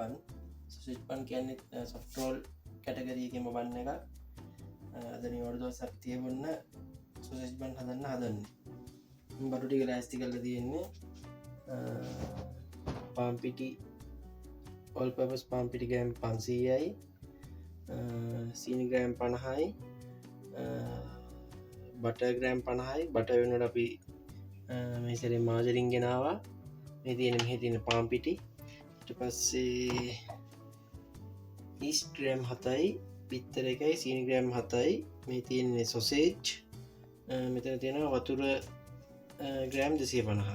බන් සොසේජ් බන් කියන්නේ සොෆ්ට් රෝල් කැටගරී එකම බන්න එක අද නිවැරදි දවසක් තියවන්න සොසේජ් බන් හදන්න බඩු ටික ලෑස්ති කරලා තියෙන්නේ පාම්පිටි ඕල් පර්පස් පාම්පිටි ග්‍රෑම් 500යි සීනි ග්‍රෑම් 50යි බටර් ග්‍රෑම් 50යි බටර් වෙනුවට අපි මේ සැරේ මාජරින් ගෙනාවා මේ තියෙන පාම්පිටි ඊට පස්සේ ඊස්ට් ග්‍රෑම් 7යි පිත්තර එකයි සීනි ග්‍රෑම් 7යි මේ තියෙන්නේ සොසේජ් මෙතන තියෙනවා වතුර ග්‍රෑම් 250ක්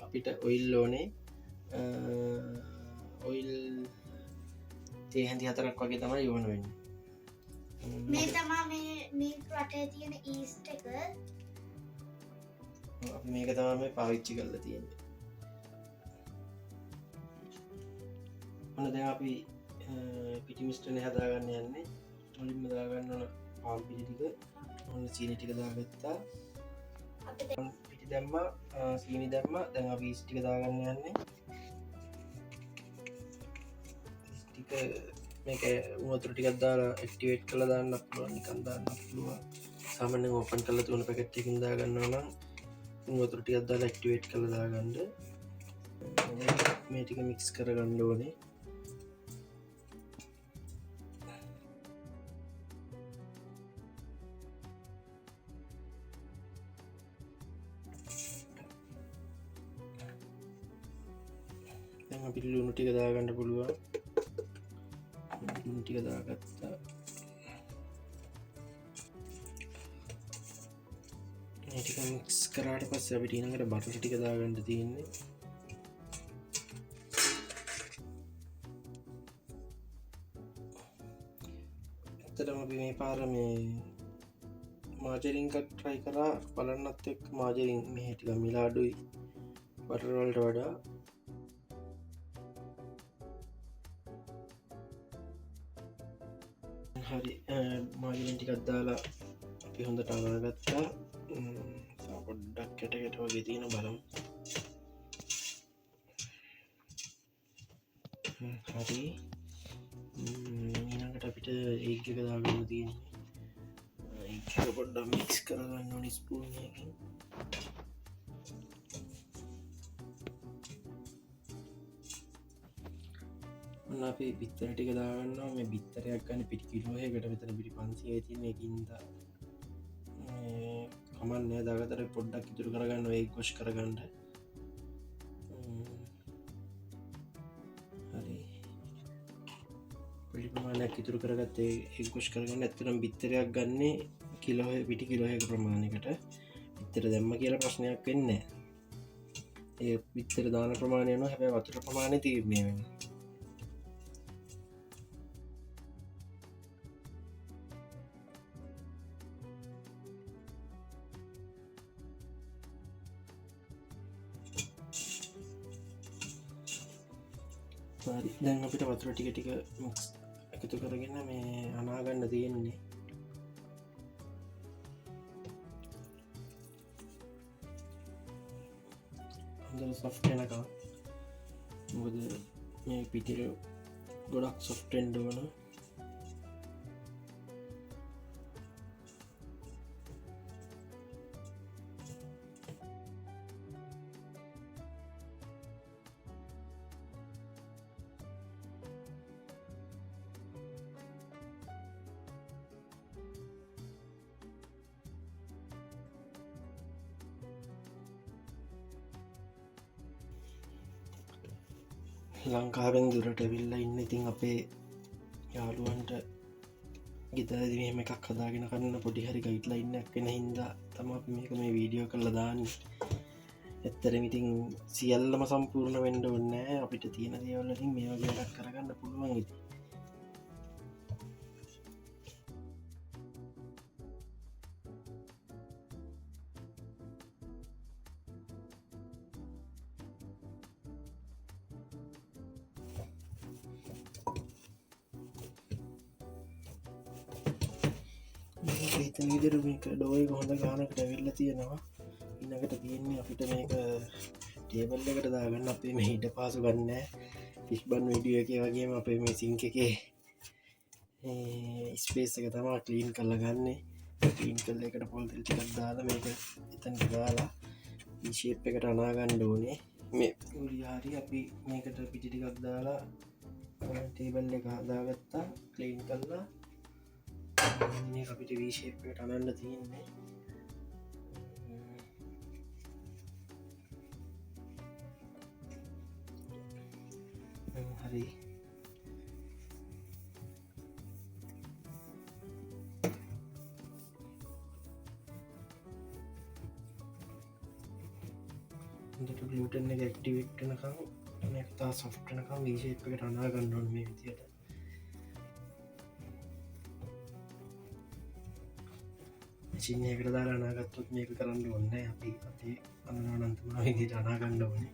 අපිට ඔයිල් ඕනේ ඔයිල් තේ හැඳි 4ක් වගේ තමයි යොවන වෙන්නේ මේ තමා මේ රටේ තියෙන ඊස්ට් එක අපි මේක තමයි මේ පාවිච්චි කරලා තියෙන්නේ ඔන්න දැන් අපි පිටි මිශ්‍රණය හදාගන්න යන්නේ මුලින්ම දාගන්න ඕන පාම්පිටි ටික ඔන්න සීනි ටික දාගත්තා පිටි දැම්මා සීනි දැම්මා දැන් අපි ඊස්ට් ටික දාගන්න යන්නේ ඊස්ට් ටික මේක වතුර ටිකක් දාලා ඇක්ටිවේට් කරලා දාන්න පුළුවන් නිකන් දාන්න පුළුවන් සාමාන්‍යයෙන් ඕපන් කරලා තුන පැකට් එකකින් දාගන්නවා නම් වතුර ටිකක් දාලා ඇක්ටිවේට් කරලා දාගන්න මේ ටික මික්ස් කරගන්න ඕනේ දැන් අපි ලුණු ටික දාගන්න පුළුවන් ලුණු ටික දාගත්තා මේ ටික මික්ස් කරාට පස්සේ අපිට ඊළඟට බටර් ටික දාගන්න තියෙන්නේ ඇත්තටම අපි මේ පාර මේ මාජරින් එකක් try කරා බලන්නත් එක්ක මාජරින් මේ ටික මිල අඩුයි බටර් වලට වඩා හරි මාජරින් ටිකක් දාලා අපි හොඳට අනාගත්තා පොඩ්ඩක් කැට වගේ තියෙන බලමු හරි ඊළඟට අපිට එග් එක දාගන්න තියෙන්නේ එග් එක පොඩ්ඩක් මික්ස් කරගන්න ඕනේ ස්පූන් එකකින් ඔන්න අපි බිත්තර ටික දාගන්නවා මේ බිත්තරයක් ගන්න පිටි කිලෝයකට මෙතන පිටි 500යි තියෙන එකින්ද කමන්නේ දාගතට පොඩ්ඩක් ඉතුරු කරගන්න ඒ කොෂ් කරගන්න හරි පොඩි ප්‍රමාණයක් ඉතුරු කරගත්තේ ඒ කොෂ් කරගන්න ඇත්තටම බිත්තරයක් ගන්නේ කිලෝ පිටි කිලෝයක ප්‍රමාණයකට බිත්තර දැම්ම කියලා ප්‍රශ්නයක් වෙන්නේ නැහැ ඒ බිත්තර දාන ප්‍රමාණය නෝ හැබැයි වතුර ප්‍රමාණය තීරණය වෙනවා හරි දැන් අපිට වතුර ටික ටික මික්ස් එකතු කරගෙන මේ අනාගන්න තියෙන්නේ හොඳට සොෆ්ට් වෙනකම් මොකද මේ පිටිර ගොඩක් සොෆ්ට් වෙන්න ඕන ලංකාවෙන් දුරට විල්ල ඉන්න ඉතින් අපේ යාළුවන්ට ගෙදරදි මෙහෙම එකක් හදාගෙන කන්න පොඩි හරි ගයිඩ්ලා ඉන්නක් වෙන හින්දා තම මේක මේ වීඩියෝ කරලා දාන්න ඇත්තරම ඉතින් සියල්ලම සම්පූර්ණ වෙන්න ඕනේ අපිට තියෙන දේවල් වලින් මේ වගේ එකක් කරගන්න පුළුවන් ඉතින් හිතන විදිහට මේක ඩෝයි හොඳ ගානකට ඇවිල්ලා තියෙනවා ඊළඟට තියෙන්නේ අපිට මේක ටේබල් එකට දාගන්න අපේ මේ ඊට පාසු ගන්න ෆිෂ් බන් වීඩියෝ එක වගේම අපේ මේ සිංක එකේ ස්පේස් එක තමා ක්ලීන් කරලා ගන්නේ. ක්ලීන් කරලා එකට පොල් තෙල් ටිකක් දාලා මේක එතනට දාලා ෂේප් එකට අනා ගන්න ඕනේ. මේ හරි අපි මේකට පිටි ටිකක් දාලා ටේබල් එක හදාගත්තා ක්ලීන් කරලා. මේ අපිට V shape එකට අනන්න තියෙන්නේ. හරි ගලූටන් එක ඇක්ටිවේට් වෙනකම් මේක තා සොෆ්ට් වෙනකම් V shape එකට අනා ගන්න ඕනේ මේ විදියට. මැෂින් එකකට දාලා අනාගත්තොත් මේක කරන්න ඕනේ නැහැ. අපි අතේ අනනවා නම් තමයි විදියට අනා ගන්න ඕනේ.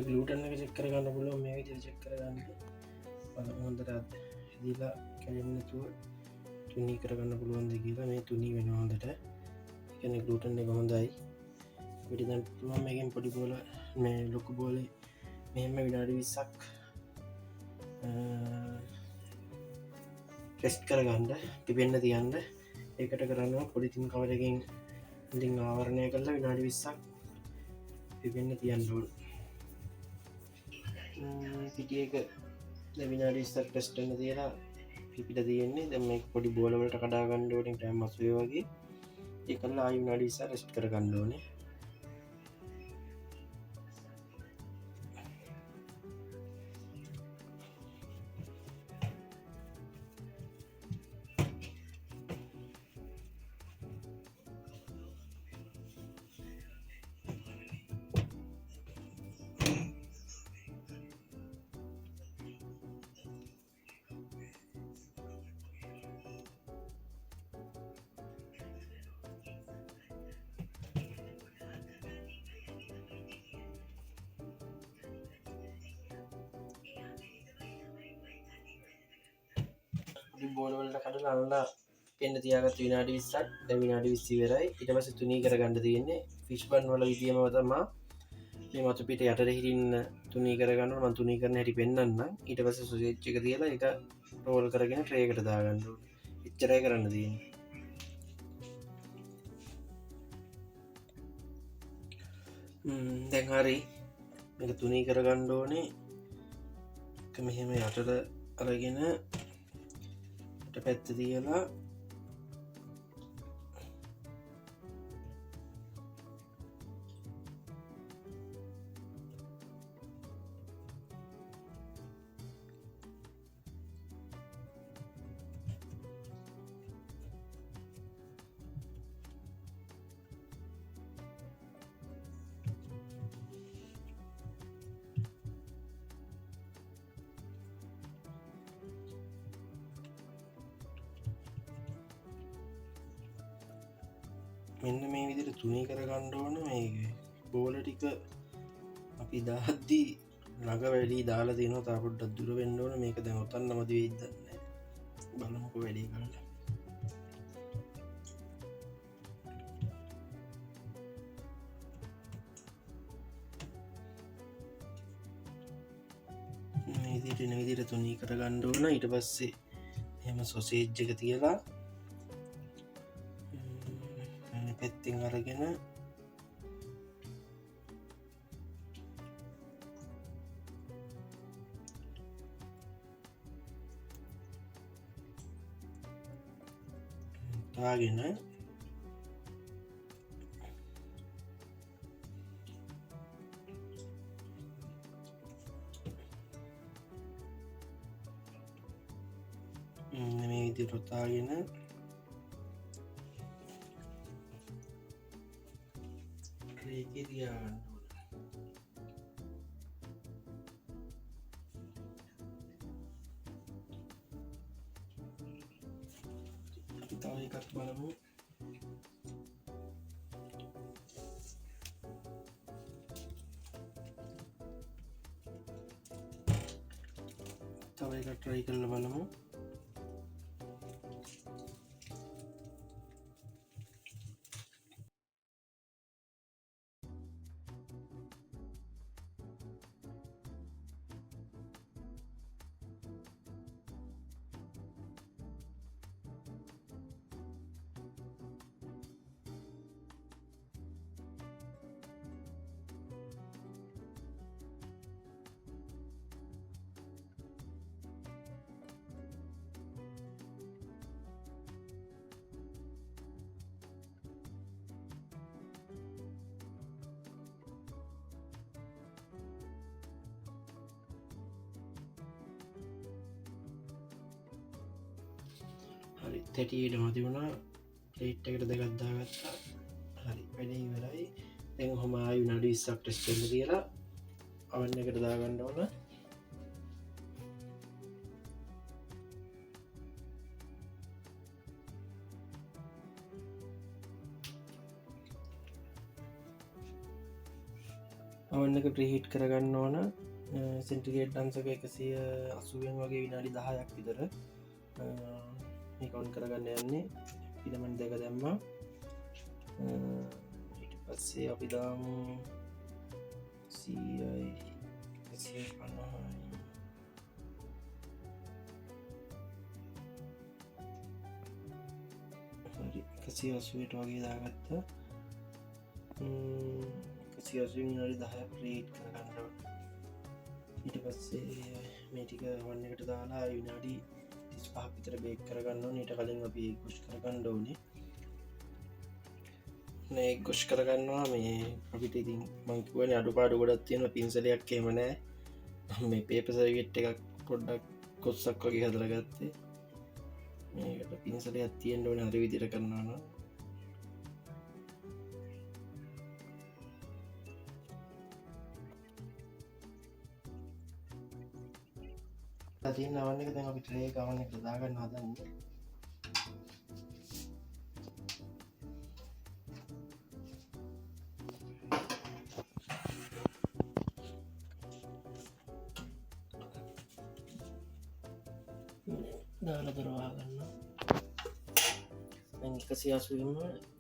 ගලූටන් එක චෙක් කරගන්න පුළුවන් මේ විදිහට චෙක් කරගන්න. බලමු හොඳට ඇදලා කැඩෙන්නේ නැතුව තුනී කරගන්න පුළුවන්ද කියලා. මේ තුනී වෙනවා හොඳට. ඒ කියන්නේ ගලූටන් එක හොඳයි. අපිට දැන් පුළුවන් මේකෙන් පොඩි බෝල මේ ලොකු බෝලේ මෙහෙම විනාඩි 20ක් ටෙස්ට් කරගන්න පිපෙන්න තියන්න. ඒකට කරනවා පොඩි තින් කවර් එකකින් ඉතින් ආවරණය කරලා විනාඩි 20ක් පිපෙන්න තියන්න ඕනේ. පිටිය එක විනාඩි 20ක් ටෙස්ට් වෙන්න තියලා පිපිලා තියෙන්නේ. දැන් මේක පොඩි බෝල වලට කඩා ගන්න ඕනේ ටයිම් අසුවේ වගේ. ඒකලා ආයි විනාඩි 20ක් රෙස්ට් කර ගන්න ඕනේ. බෝලවලට කඩලා අල්ලලා පෙන්න තියාගත්ත විනාඩි 20ක්. දැන් විනාඩි 20 ඉවරයි. ඊට පස්සේ තුනී කරගන්න තියෙන්නේ. ෆිෂ් බන් වල විදියම තමයි මේ මතු පිට යටට හිරින්න තුනී කරගන්න ඕන. මම තුනී කරන හැටි පෙන්නන්නම්. ඊට පස්සේ සොසේජ් එක තියලා ඒක රෝල් කරගෙන ට්‍රේ එකට දාගන්න ඕනේ. එච්චරයි කරන්න තියෙන්නේ. දැන් හරි මේක තුනී කරගන්න ඕනේ. ඒක මෙහෙම යටට අරගෙන පැත්ත තියලා මෙන්න මේ විදිහට තුනී කරගන්න ඕන. මේ බෝල ටික අපි දාද්දී ළඟ වැඩි දාලා දෙනවා. තා පොඩ්ඩක් දුර වෙන්න ඕන. මේක දැන් ඔතන්නම දෙයිද නැහැ. බලමුකෝ වැඩි කරලා. මේ විදිහට තුනී කරගන්න ඕන. ඊට පස්සේ එහෙම සොසේජ් එක තියලා පැත්තිෙන් අරගෙන තාගෙන මේ විදිහට රොතාගෙන ට්‍රේ එකේ තියාගන්න ඕනේ. තව එකක් බලමු. තව එක ට්‍රයි කරලා බලමු. හරි 38ට මති වුණා. ප්ලේට් එකට දෙකක් දාගත්තා. හරි වැඩේ ඉවරයි. දැන් කොහොම ආයි විනාඩි 20ක් ටෙස්ට් කරන්න කියලා oven එකට දාගන්න ඕන. oven එක ප්‍රීහීට් කරගන්න ඕන. සෙන්ටිග්‍රේඩ් අංශක 180න් වගේ විනාඩි 10ක් විතර. මේක ඔන් කරගන්න යන්නේ. පිලමන්ට් දෙක දැම්මා. ඊට පස්සේ අපි දාමු 100යි 150යි. හරි 180ට වගේ දාගත්තා. 180 විනාඩි 10ක් ප්‍රීහීට් කරගන්න ඕනේ. ඊට පස්සේ මේ ටික oven එකට දාලා විනාඩි 35ක් විතර බේක් කරගන්න ඕනේ. ඊට කලින් අපි කුෂ් කරගන්න ඕනේ. මේ කුෂ් කරගන්නවා. මේ අපිට ඉතින් මං කියවනේ අඩුපාඩු ගොඩක් තියෙනවා. පින්සලයක් එහෙම නැහැ. මේ පේපර් සර්වියට් එකක් පොඩ්ඩක් කොස්සක් වගේ හදලා ගත්තේ. මේකට පින්සලයක් තියෙන්න ඕනේ හරි විදිහට කරනවා නම්. තියෙන oven එක දැන් අපි tray එක oven එකට දාගන්න හදන්නේ. දාලා දරවා ගන්න. දැන් 180ෙම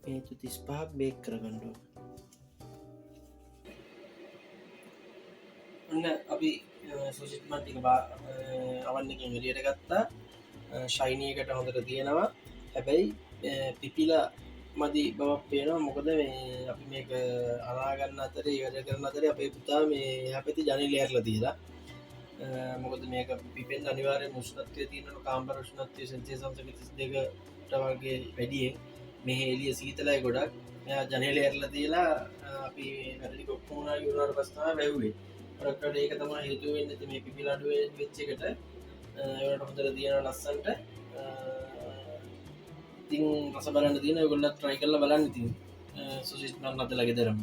මිනිත්තු 35ක් බේක් කරගන්න ඕන. ඔන්න අපි සෝසිස් බන් ටික oven එකෙන් එළියට ගත්තා. ෂයිනි එකට හොඳට තියෙනවා. හැබැයි පිපිලා මදි බවක් පේනවා. මොකද මේ අපි මේක අනා ගන්න අතරේ වැඩ කරන අතරේ අපේ පුතා මේ එහා පැත්තේ ජනෙලේ ඇරලා තියලා. මොකද මේක පිපෙන්න අනිවාර්යෙන් උෂ්ණත්වය තියෙනවා. කාමර උෂ්ණත්වය සෙල්සියස් අංශක 32ට වගේ වැඩියෙන්. මේ එළිය සීතලයි ගොඩක්. මෙයා ජනෙලේ ඇරලා තියලා අපි වැඩ ටික ඔක්කොම උනා ඉවරවට පස්සේ තමයි වැව්වේ. ඔරකට ඒක තමයි හේතුව වෙන්නේ. ඉතින් මේ පිපිලා අඩු වෙච්ච එකට ඒකට හොඳට තියෙනවා ලස්සන්ට. ඉතින් රස බලන්න තියෙන ඔයගොල්ලෝ try කරලා බලන්න ඉතින් සොසිස් බන් හදලා ගෙදරම